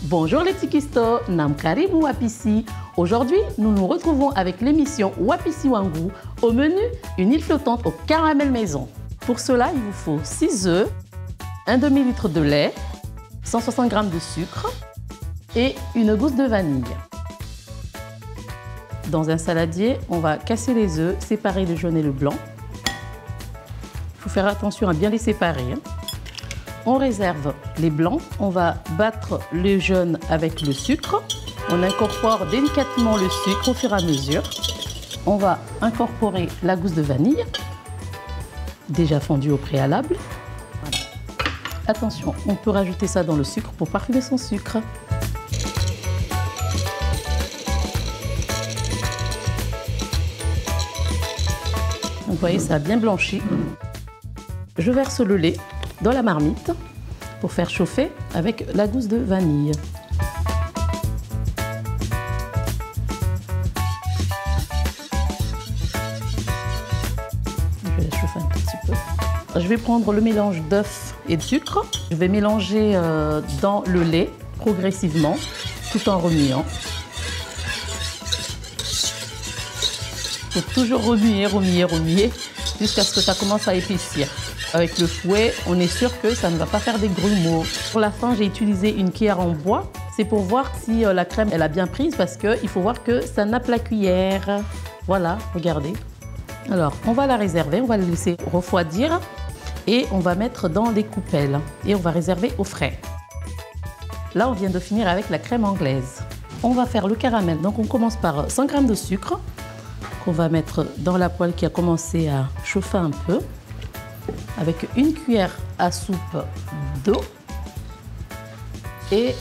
Bonjour les Tikistos, Nam Karibu Wapisi. Aujourd'hui, nous nous retrouvons avec l'émission Wapisi Wangu. Au menu, une île flottante au caramel maison. Pour cela, il vous faut 6 œufs, un demi-litre de lait, 160 g de sucre et une gousse de vanille. Dans un saladier, on va casser les œufs, séparer le jaune et le blanc. Il faut faire attention à bien les séparer. On réserve les blancs, on va battre le jaune avec le sucre. On incorpore délicatement le sucre au fur et à mesure. On va incorporer la gousse de vanille, déjà fondue au préalable. Voilà. Attention, on peut rajouter ça dans le sucre pour parfumer son sucre. Vous voyez, ça a bien blanchi. Je verse le lait dans la marmite pour faire chauffer avec la gousse de vanille. Je vais la chauffer un petit peu. Je vais prendre le mélange d'œufs et de sucre. Je vais mélanger dans le lait progressivement tout en remuant. Il faut toujours remuer jusqu'à ce que ça commence à épaissir. Avec le fouet, on est sûr que ça ne va pas faire des grumeaux. Pour la fin, j'ai utilisé une cuillère en bois. C'est pour voir si la crème elle a bien prise parce qu'il faut voir que ça nappe la cuillère. Voilà, regardez. Alors, on va la réserver, on va la laisser refroidir et on va mettre dans les coupelles et on va réserver au frais. Là, on vient de finir avec la crème anglaise. On va faire le caramel. Donc, on commence par 100 g de sucre qu'on va mettre dans la poêle qui a commencé à chauffer un peu, avec une cuillère à soupe d'eau et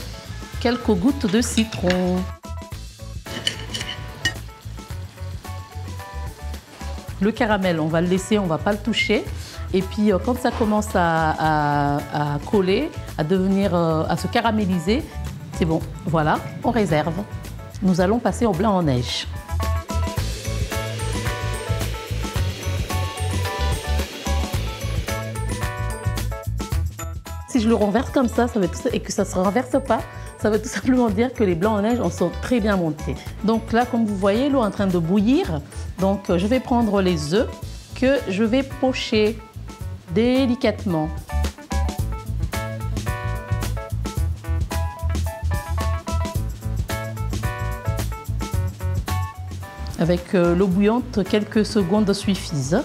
quelques gouttes de citron. Le caramel, on va le laisser, on ne va pas le toucher. Et puis quand ça commence à coller, à devenir, à se caraméliser, c'est bon. Voilà, on réserve. Nous allons passer au blanc en neige. Si je le renverse comme ça, et que ça ne se renverse pas, ça veut tout simplement dire que les blancs en neige en sont très bien montés. Donc là, comme vous voyez, l'eau est en train de bouillir. Donc je vais prendre les œufs que je vais pocher délicatement. Avec l'eau bouillante, quelques secondes suffisent.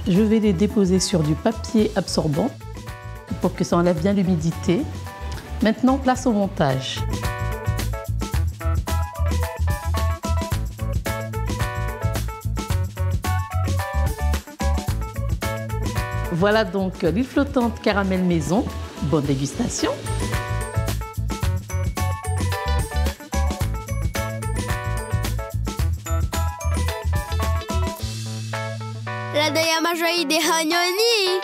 Je vais les déposer sur du papier absorbant pour que ça enlève bien l'humidité. Maintenant, place au montage. Voilà donc l'île flottante caramel maison. Bonne dégustation! Ladayama joie de Hanyoni.